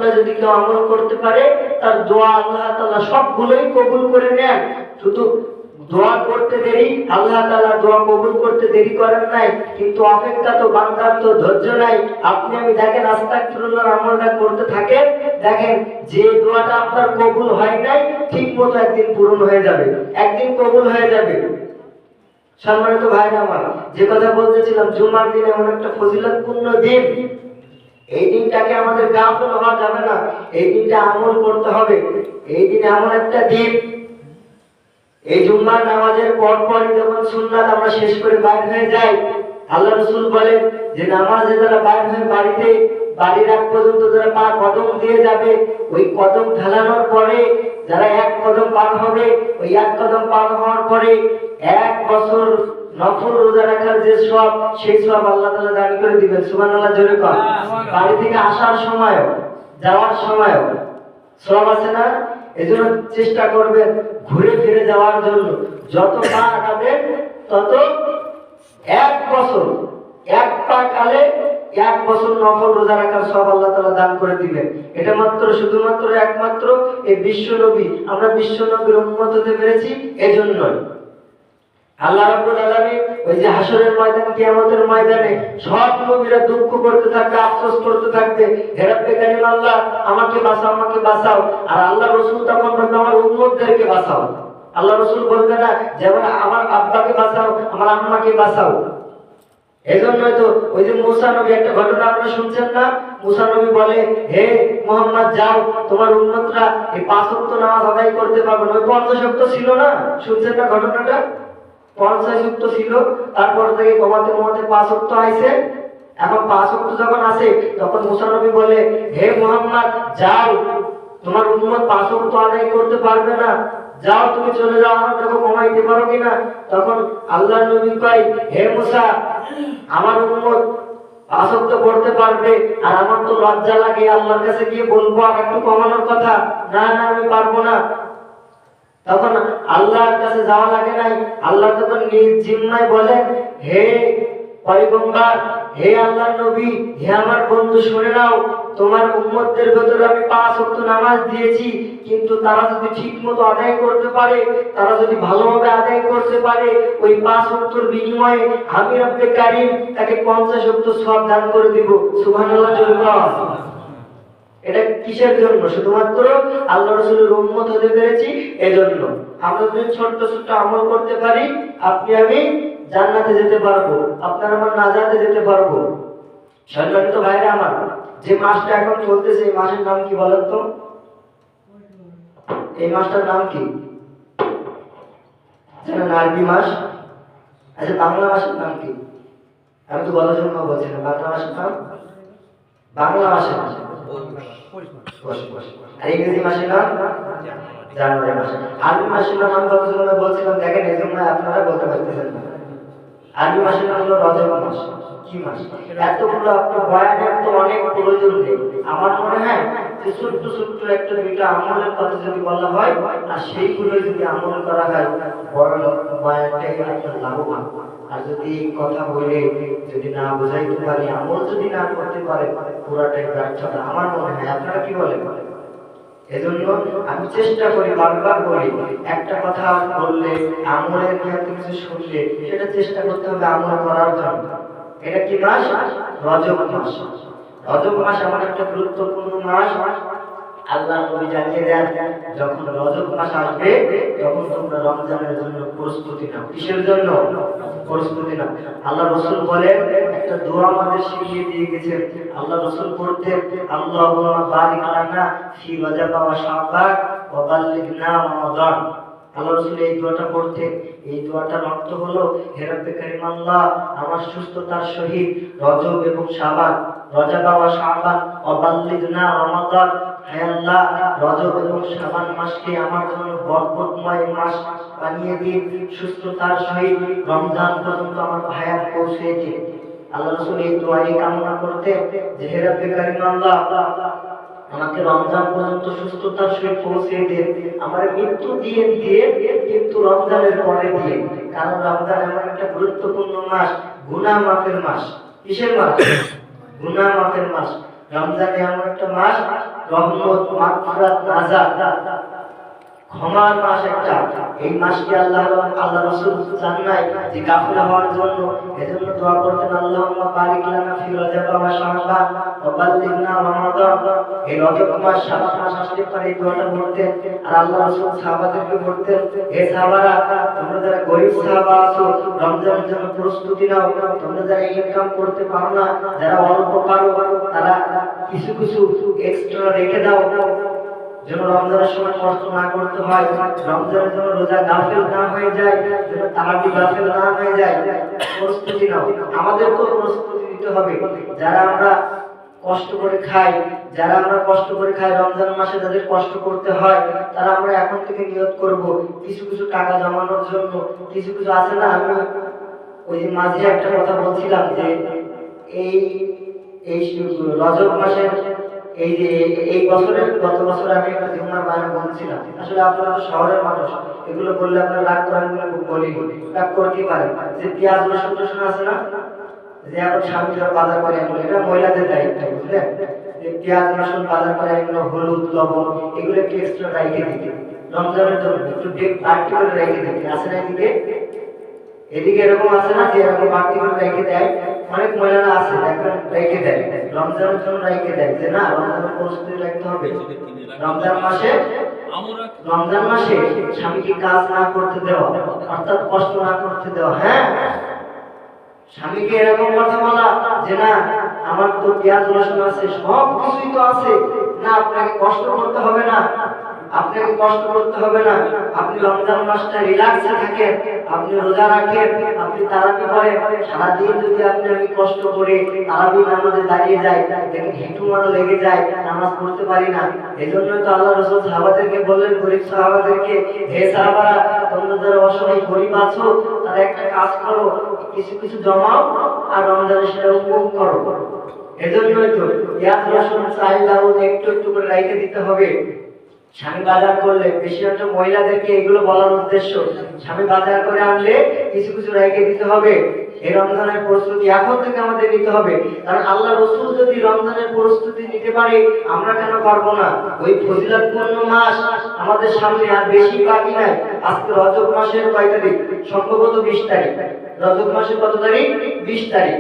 শুনে যদি কেউ আমল করতে পারে তার দোয়া আল্লাহ তাআলা সবগুলোই কবুল করে নেন। শুধু দোয়া করতে দেরি, আল্লাহ তাআলা দোয়া কবুল করতে দেরি করেন নাই, কিন্তু অপেক্ষা তো বান্দার তো ধৈর্য নাই। আপনি আমি দেখেন আস্তাগফিরুল্লাহ আমলটা করতে থাকেন, দেখেন যে দোয়াটা আপনার কবুল হয় নাই ঠিক মতো একদিন পূরণ হয়ে যাবে, একদিন কবুল হয়ে যাবে। সম্মানিত ভাইরা আমার, যে কথা বলতেছিলাম, জুমার দিন এমন একটা ফজিলতপূর্ণ দিন। এই দিনটাকে আমাদের গাফিল হওয়া যাবে না, এই দিনটা আমল করতে হবে। এই দিন এমন একটা দিন, এই জুম্মার নামাজের পরপরই যখন সুন্নাত আমরা শেষ করে বাইর হয়ে যাই, আল্লাহ রাসূল বলেন যে নামাজে যারা বাইর হয়ে বাড়ির আগ পর্যন্ত যারা পা কদম দিয়ে যাবে, ওই কদম ঢালানোর পরে যারা এক কদম পার হবে, ওই এক কদম পার হওয়ার পরে 1 বছর নফল রোজা রাখার যে সওয়াব, সেই সওয়াব আল্লাহ তাআলা দান করে দিবেন। সুবহানাল্লাহ জোরে কর। বাড়ি থেকে আসার সময়, যাওয়ার সময় সওয়াব আছে না? এজন্য চেষ্টা করবেন ঘুরে ফিরে যাওয়ার জন্য। যত পা আগাবেন তত 1 বছর, এক পা কালে 1 বছর নফল রোজা রাখার সওয়াব আল্লাহ তাআলা দান করে দিবেন। এটা মাত্র শুধুমাত্র একমাত্র এই বিশ্ব নবী, আমরা বিশ্ব নবীর উম্মত হতে পেরেছি এজন্যই। আল্লাহ রাব্বুল আলামিন ওই যে হাসরের ময়দান, কিয়ামতের ময়দানে সব নবীরা দুঃখ করতে থাকবে, আফসোস করতে থাকবে, হে রব্বে কারীম আল্লাহ আমাকে বাঁচাও, আমাকে বাঁচাও। আর আল্লাহ রাসূল তখন বলবে আমার উম্মতদেরকে বাঁচাও। আল্লাহ রাসূল বলবে না যেমন আমার আব্বাকে বাঁচাও, আমার আম্মাকে বাঁচাও। এজন্যই তো ওই যে মুসা নবী, একটা ঘটনা আপনারা শুনছেন না? মুসা নবী বলে, হে মুহাম্মদ যাও, তোমার উম্মতরা এই 5 ওয়াক্ত নামাজ আদায় করতে পারবে না। ওই 50 ওয়াক্ত ছিল না, শুনছেন না ঘটনাটা? 50 ওয়াক্ত ছিল, তারপর থেকে কমাতে কমাতে 5 ওয়াক্ত আইছে। এখন 5 ওয়াক্ত যখন আসে তখন মুসা নবী বলে, হে মুহাম্মদ যাও, তোমার উম্মত 5 ওয়াক্ত আদায় করতে পারবে না, যাও তুমি চলে যাও, আমার দেখো কমাইতে পারো কিনা। তখন আল্লাহর নবী কয়, হে মুসা আমার উম্মত 5 ওয়াক্ত পড়তে পারবে, আর আমার তো লজ্জা লাগে আল্লাহর কাছে গিয়ে বলবো আর একটু কমানোর কথা, না না আমি পারবো না। তখন আল্লাহর কাছে যাওয়া লাগে নাই, আল্লাহ তখন নিজ জিম্মায় বলেন, হে পয়গম্বর, হে আল্লাহর নবী, হে আমার বন্ধু শুনে নাও, তোমার উম্মতদের ভেতরে আমি 5 ওয়াক্ত নামাজ দিয়েছি, কিন্তু তারা যদি ঠিকমতো আদায় করতে পারে, তারা যদি ভালোভাবে আদায় করতে পারে, ওই 5 ওয়াক্তের বিনিময়ে আমি রব্বে কারীম তাকে 50 ওয়াক্ত সওয়াব দান করে দিব। সুবহানাল্লাহ জোরে বল। এটা কিসের জন্য? শুধুমাত্র আল্লাহ রাসূলের উম্মত হতে পেরেছি এজন্য। আমরা যদি ছোট্ট ছোট্ট আমল করতে পারি, আপনি আমি জান্নাতে যেতে পারবো, আপনার আমার নাজাতে যেতে পারবো। সম্মানিত ভাইরা আমার, যে মাসটা এখন চলতেছে এই মাসের নাম কি বলেন তো? এই মাসটার নাম কি জানেন? আরবি মাস। আচ্ছা বাংলা মাসের নাম কি? আমি তো বলার জন্য বলছি না, বাংলা মাসের নাম, বাংলা মাসের নাম আর ইংরেজি মাসের নাম জানুয়ারি মাস। আরবি মাসের নাম আমি কত সময় বলছিলাম, দেখেন এই জন্য আপনারা বলতে পারতেছেন না। আরবি মাসের নাম হলো রজব মাস। কি মাস? এতগুলো আপনার বয়ানের তো অনেক প্রয়োজন নেই। আমার মনে হয় যে ছোট্ট ছোট্ট একটা দুইটা আমলের কথা যদি বলা হয় আর সেইগুলো যদি আমল করা হয়, বয়ানটাই আপনার লাভবান। আর যদি কথা বলে যদি না বোঝাইতে পারি, আমল যদি না করতে পারে, পুরাটাই ব্যর্থতা আমার মনে হয়। আপনারা কি বলেন? এজন্য আমি চেষ্টা করি, বারবার বলি, একটা কথা বললে, আমলের কিছু শুনলে সেটা চেষ্টা করতে হবে আমল করার জন্য। এটা কি মাস? রজব মাস। রজব মাস আমার একটা গুরুত্বপূর্ণ মাস। আল্লাহ নবী জানিয়ে দেন, যখন রজব মাস আসবে তখন তোমরা রমজানের জন্য প্রস্তুতি নাও। কিসের জন্য প্রস্তুতি নাও? আল্লাহ রাসূল বলেন, একটা দোয়া আমাদের শিখিয়ে দিয়ে গেছেন। আল্লাহ রাসূল পড়তেন, আল্লাহুম্মা বারিক লানা ফি রজব ওয়া শাবান ওয়া বাল্লিগনা রমাদান। আল্লাহ রাসূল এই দোয়াটা পড়তেন। এই দোয়াটার অর্থ হলো, হে রব্বে কারীম আল্লাহ, আমার সুস্থতার সহিত রজব এবং শাবান, রজব ওয়া শাবান ওয়া বাল্লিগনা রমাদান, হে আল্লাহ রজব এবং শাবান মাসকে আমার জন্য বরকতময় মাস বানিয়ে দিন, সুস্থতার সহিত রমজান পর্যন্ত আমার হায়াত পৌঁছে দিন। আল্লাহ রাসূল এই দোয়াই কামনা করতেন যে হে রব্বে কারীম আল্লাহ, আমাকে রমজান পর্যন্ত সুস্থতার সহিত পৌঁছে দিন, আমার মৃত্যু দিয়ে কিন্তু রমজানের পরে দিয়ে। কারণ রমজান এমন একটা গুরুত্বপূর্ণ মাস, গুনাহ মাফের মাস। কিসের মাস? গুনাহ মাফের মাস। রমজান এমন একটা মাস রহমত, মাগফিরাত, নাজাত, ক্ষমার মাস একটা। এই মাসকে আল্লাহ রাসূল চান নাই যে গাফিল হওয়ার জন্য। এজন্য দোয়া করতেন, আল্লাহুম্মা বারিক লানা ফি রজব ওয়া শাবান ওয়া বাল্লিগনা রমাদান। এই রজব মাস, শাবান মাস আসলে পরে এই দোয়াটা পড়তেন। আর আল্লাহ রাসূল সাহাবাদেরকে বলতেন, হে সাহাবারা, তোমরা যারা গরীব সাহাবা আছো, রমজানের জন্য প্রস্তুতি নাও। তোমরা যারা ইনকাম করতে পারো না, যারা অল্প পারো, তারা কিছু কিছু এক্সট্রা রেখে দাও, যেন রমজানের সময় কষ্ট না করতে হয়, রমজানের জন্য রোজা গাফিল না হয়ে যায়, যেন তারাবি গাফিল না হয়ে যায়। প্রস্তুতি নাও। আমাদেরকেও প্রস্তুতি নিতে হবে। যারা আমরা কষ্ট করে খাই, রমজান মাসে যাদের কষ্ট করতে হয়, তারা আমরা এখন থেকে নিয়ত করব কিছু কিছু টাকা জমানোর জন্য। কিছু কিছু আছে না, আমি ওই যে মাঝে একটা কথা বলছিলাম যে এই এই রজব মাসের এই যে এই বছরের গত বছর আমি একটা জুমার বায়ান বলছিলাম। আসলে আপনারা তো শহরের মানুষ, এগুলো বললে আপনারা রাগ করেন বলে বলি, রাগ করতেই পারেন। যে পেঁয়াজ রসুন টসুন আছে না, যে এখন স্বামীরা বাজার করে আনলো, এটা মহিলাদের দায়িত্ব, বুঝলেন? যে পেঁয়াজ রসুন বাজার করে আনলো, হলুদ লবণ এগুলো একটু এক্সট্রা রেখে দিতে, রমজানের জন্য একটু বাড়তি করে রেখে দিতে। আছে না এদিকে? এদিকে এরকম আছে না যে এরকম বাড়তি করে রেখে দেয়? অনেক মহিলারা আছে এখন রেখে দেয়, রমজানের জন্য রেখে দেয় যে না, রমজানের প্রস্তুতি রাখতে হবে। রমজান মাসে স্বামীকে কাজ না করতে দেওয়া, অর্থাৎ কষ্ট না করতে দেওয়া। হ্যাঁ, স্বামীকে এরকম কথা বলা যে না, আমার তো পেঁয়াজ রসুন আছে, সব কিছুই তো আছে, না আপনাকে কষ্ট করতে হবে না, আপনি রমজান মাসটা রিল্যাক্সে থাকেন, আপনি রোজা রাখেন, আপনি তারাবি করেন। সারাদিন যদি আমি কষ্ট করে তারাবি নামাজে দাঁড়িয়ে যাই, দেখেন হিঁটু মারা লেগে যায়, নামাজ পড়তে পারি না। এই জন্যই তো আল্লাহ রাসূল সাহাবাদেরকে বললেন, গরিব সাহাবাদেরকে, হে সাহাবারা, তোমরা যারা অসহায় গরিব আছো, তারা একটা কাজ করো, কিছু কিছু জমাও আর রমজানে সেটা উপভোগ করো। এজন্যই তো পেঁয়াজ রসুন চাল ডাউল একটু একটু করে রেখে দিতে হবে। স্বামী বাজার করলে, বেশিরভাগ মহিলাদেরকে এগুলো বলার উদ্দেশ্য, স্বামী বাজার করে আনলে কিছু কিছু রেখে দিতে হবে। এই রমজানের প্রস্তুতি এখন থেকে আমাদের নিতে হবে, কারণ আল্লাহ রাসূল যদি রমজানের প্রস্তুতি নিতে পারে, আমরা কেন পারবো না? ওই ফজিলতপূর্ণ মাস আমাদের সামনে, আর বেশি বাকি নাই। আজকে রজব মাসের কয় তারিখ? সম্ভবত 20 তারিখ। রজব মাসের কত তারিখ? 20 তারিখ।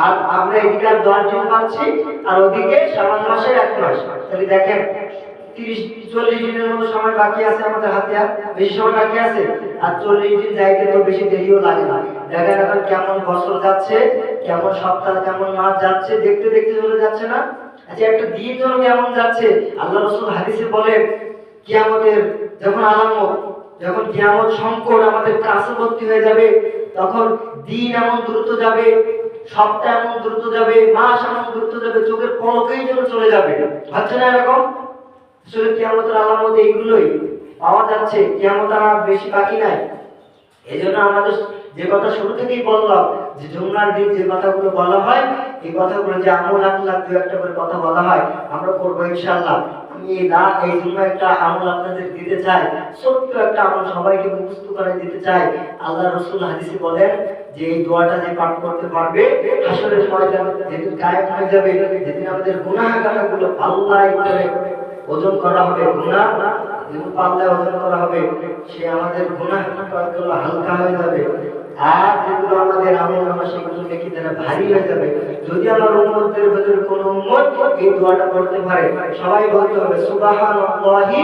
আর আমরা এদিকে 10 দিন পাচ্ছি, আর ওদিকে শাবান মাসের 1 মাস। তাহলে দেখেন 30-40 দিনের মতো সময় বাকি আছে আমাদের হাতে, আর বেশি সময় বাকি আছে। আর 40 দিন যাইতে তো বেশি দেরিও লাগে না। দেখেন এখন কেমন বছর যাচ্ছে, কেমন সপ্তাহ, কেমন মাস যাচ্ছে, দেখতে দেখতে চলে যাচ্ছে না? আচ্ছা, একটা দিন যেন কেমন যাচ্ছে। আল্লাহ রাসূল হাদিসে বলেন, কিয়ামতের যখন আলামত, যখন কিয়ামত সংকট আমাদের কাছবর্তী হয়ে যাবে, তখন দিন এমন দ্রুত যাবে, সপ্তাহ এমন দ্রুত যাবে, মাস এমন দ্রুত যাবে, চোখের পলকেই যেন চলে যাবে। হচ্ছে না এরকম? আসলে কিয়ামতের আলামত এইগুলোই পাওয়া যাচ্ছে, কিয়ামত আর বেশি বাকি নাই। এই জন্য আমাদের যে কথা শুরু থেকেই বললাম, যে জুমার দিন যে কথাগুলো বলা হয়, এই কথাগুলো যে আমল আখলাক দু একটা করে কথা বলা হয়, আমরা করবো ইনশাআল্লাহ। আমি এই জুমা একটা আমল আপনাদের দিতে চাই, ছোট্ট একটা আমল সবাইকে মুখস্থ করে দিতে চাই। আল্লাহ রাসূল হাদিসে বলেন যে এই দোয়াটা যে পাঠ করতে পারবে, হাসরের ময়দানে যেদিন কায়েম হয়ে যাবে, যেদিন আমাদের গুনাহগারগুলো আল্লাহ করে ওজন করা হবে, গুনাহ পাল্লায় ওজন করা হবে, সে আমাদের গুনাহগুলো হালকা হয়ে যাবে। আর যেগুলো আমাদের আমলনামা, সেগুলো নেকি দ্বারা ভারী হয়ে যাবে। যদি আমার উম্মতের ভিতরে কোনো উম্মত এই দোয়াটা করতে পারে, সবাই বলতে হবে সুবহানাল্লাহি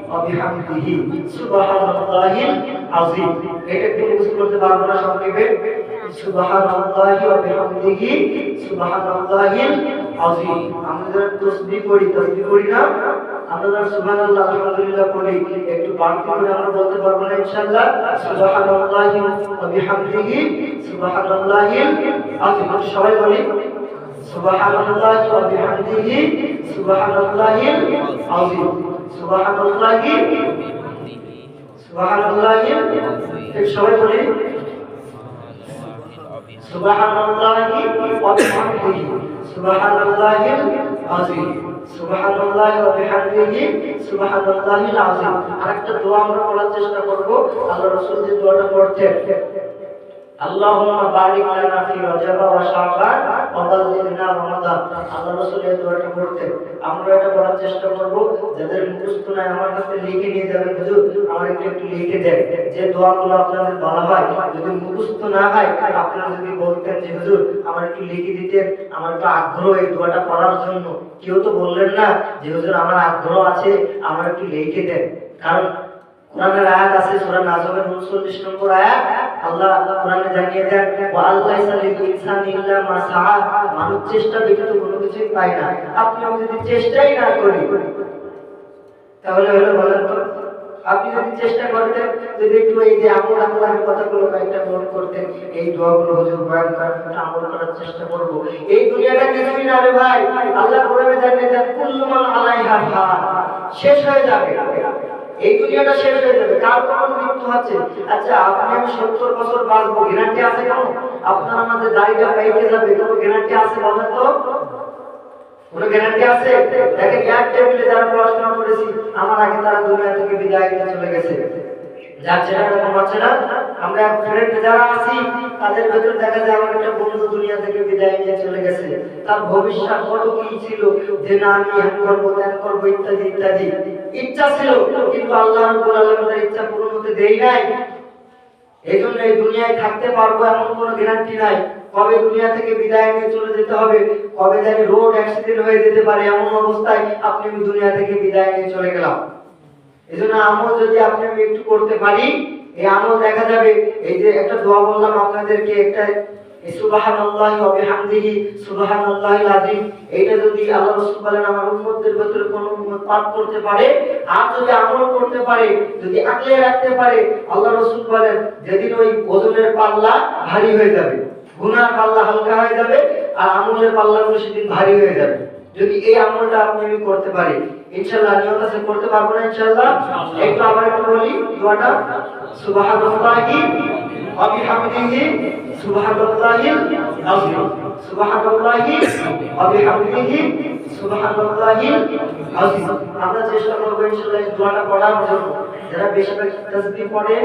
ওয়া বিহামদিহি সুবহানাল্লাহিল আযীম। এটা কি মুখস্থ করতে পারবো না সংক্ষেপে? সুবহানাল্লাহি ওয়া বিহামদিহি সুবহানাল্লাহিল আযীম। আমরা তাসবিহ করি না? আমরা সুবহানাল্লাহ আলহামদুলিল্লাহ পড়ি, একটু বাড়তি করে আমরা বলতে পারবো না ইনশাআল্লাহ? সুবহানাল্লাহি ওয়া বিহামদিহি সুবহানাল্লাহিল আযীম। সবাই বলি সুবহানাল্লাহি ওয়া বিহামদিহি সুবহানাল্লাহিল আযীম। সুবহানাল্লাহি সবাই বলি সুবহানাল্লাহি ওয়া বিহামদিহি সুবহানাল্লাহিল আযীম। সুবহানাল্লাহি ওয়া বিহামদিহি সুবহানাল্লাহিল আযীম। আরেকটা দোয়া আমরা বলার চেষ্টা করব। আল্লাহ রাসূল যে দোয়াটা পড়তেন, আল্লাহুম্মা বারিক লানা ফি রজব ওয়া শাবান ওয়াবাল্লিগনা রমাদান। আল্লাহ রাসূল এই দোয়াটা পড়তেন। আমরা এটা করার চেষ্টা করব। যাদের মুখস্থ নাই আমার কাছে লিখে নিয়ে যাবেন, হুজুর আমার একটু লিখে দেন যে দোয়াগুলো আপনাদের বলা হয়। যদি মুখস্থ না হয় আপনারা যদি বলতেন যে হুজুর আমার একটু লিখে দিতেন, আমার একটু আগ্রহ এই দোয়াটা করার জন্য। কেউ তো বললেন না যে হুজুর আমার আগ্রহ আছে, আমার একটু লিখে দেন। কারণ কোরআনের আয়াত আছে সূরা নাজমের 39 নম্বর আয়াত, আল্লাহ কোরআনে জানিয়ে দেন ওয়া আল্লাইসা লিল ইনসানি ইল্লা মা সাআ, মানুষ চেষ্টা ব্যতীত কোনো কিছুই পায় না। আপনি আমি যদি চেষ্টাই না করি তাহলে হলো বলেন তো, আপনি যদি চেষ্টা করতেন, যদি একটু এই যে আমল আল্লাহর কথাগুলো কয়েকটা নোট করতেন, এই দোয়াগুলো হুজুর বয়ান করেন, আমল করার চেষ্টা করব। এই দুনিয়াটা কিছুই না রে ভাই, আল্লাহ কোরআনে জানিয়ে দেন কুল্লু মান আলাইহা ফান, শেষ হয়ে যাবে। এই দুনিয়াটা শেষ হয়ে যাবে, কার কখন মৃত্যু আছে। আচ্ছা আপনি আমি 70 বছর বাঁচবো, গ্যারান্টি আছে কেন? আপনার আমাদের দাড়িটা পাইকে যাবে, কোনো গ্যারান্টি আছে বলেন তো? কোনো গ্যারান্টি আছে? দেখেন এক টেবিলে যারা পড়াশোনা করেছি আমার আগে তারা দুনিয়া থেকে বিদায় নিয়ে চলে গেছে, যাচ্ছে না এরকম হচ্ছে না। আমরা ফ্রেন্ড যারা আছি তাদের ভেতর দেখা যায় আমার একটা বন্ধু দুনিয়া থেকে বিদায় নিয়ে চলে গেছে, তার ভবিষ্যৎ কত কি ছিল যে না আমি এমন করবো ত্যান করবো ইত্যাদি ইত্যাদি ইচ্ছা ছিল, কিন্তু আল্লাহ রাব্বুল আলামিন তার ইচ্ছা পূরণ হতে দেই নাই। এই জন্য এই দুনিয়ায় থাকতে পারবো এমন কোনো গ্যারান্টি নাই। কবে দুনিয়া থেকে বিদায় নিয়ে চলে যেতে হবে, কবে জানি রোড অ্যাক্সিডেন্ট হয়ে যেতে পারে, এমন অবস্থায় আপনি আমি দুনিয়া থেকে বিদায় নিয়ে চলে গেলাম। এই জন্য আমল যদি আপনি আমি একটু করতে পারি, এই আমল দেখা যাবে। এই যে একটা দোয়া বললাম আপনাদেরকে, একটা সুবহানাল্লাহি ওয়া বিহামদিহি সুবহানাল্লাহিল আযীম, এইটা যদি আল্লাহ রাসূল বলেন আমার উম্মতের ভিতরে কোন উম্মত পাঠ করতে পারে আর যদি আমল করতে পারে, যদি আকলে রাখতে পারে, আল্লাহ রাসূল বলেন যেদিন ওই ওজনের পাল্লা ভারী হয়ে যাবে, গুনার পাল্লা হালকা হয়ে যাবে আর আমলের পাল্লাগুলো সেদিন ভারী হয়ে যাবে। যদি এই আমলটা আপনি আমি করতে পারি ইনশাআল্লাহ, নিয়ত আছে করতে পারবো না ইনশাআল্লাহ। একটু আবার একটু বলি দোয়াটা, সুবহানাল্লাহি ওয়া বিহামদিহি সুবহানাল্লাহিল আযীম, সুবহানাল্লাহি ওয়া বিহামদিহি সুবহানাল্লাহিল আযীম। আমরা চেষ্টা করব ইনশাআল্লাহ এই দোয়াটা পড়ার জন্য। যারা বেশি বেশি তাসবিহ পড়ে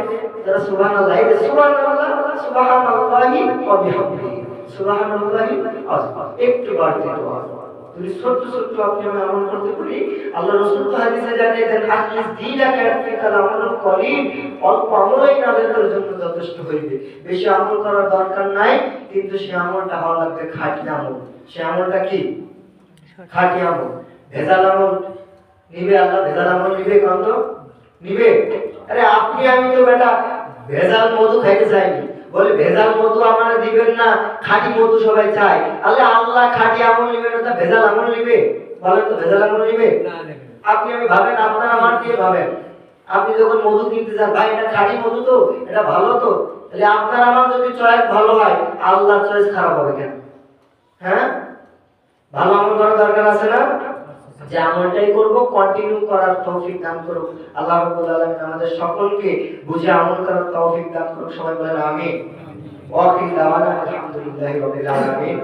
যারা সুবহানাল্লাহ, এই সুবহানাল্লাহ সুবহানাল্লাহি ওয়া বিহামদিহি সুবহানাল্লাহিল আযীম একটু বাড়তে দোয়া। যদি ছোট্ট ছোট্ট আপনি আমি আমল করতে পারি, আল্লাহ রাসূল তো হাদিসে জানিয়ে দেন আখলিস দীনাকা ফিকাল আমলুল কলিল, অল্প আমলই নাজাতের জন্য যথেষ্ট হইবে। বেশি আমল করার দরকার নাই, কিন্তু সেই আমলটা হওয়া লাগবে খাঁটি আমল। সেই আমলটা কি? খাঁটি আমল। ভেজাল আমল নিবে আল্লাহ? ভেজাল আমল নিবে কত? নিবে? আরে আপনি আমি তো বেটা ভেজাল মধু খাইতে চাইনি, বলে ভেজাল মধু আমারে দিবেন না, খাঁটি মধু সবাই চায়। আল্লাহ আল্লাহ খাঁটি আমল নিবে না, তা ভেজাল আমল নিবে? বলেন তো ভেজাল আমল নিবে? আপনি আমি ভাবেন, আপনার আমার দিয়ে ভাবেন। আপনি যখন মধু কিনতে যান, ভাই এটা খাঁটি মধু তো, এটা ভালো তো, তাহলে আপনার আমার যদি চয়েস ভালো হয়, আল্লাহর চয়েস খারাপ হবে কেন? হ্যাঁ, ভালো আমল করার দরকার আছে না? যে আমলটাই করব, কন্টিনিউ করার তৌফিক দান করুন আল্লাহ রাব্বুল আলামিন। আমাদের সকলকে বুঝে আমল করার তৌফিক দান করুন। সবাই বলেন আমিন। ওয়া আখিরু দাওয়ানা আলহামদুলিল্লাহি রাব্বিল আলামিন।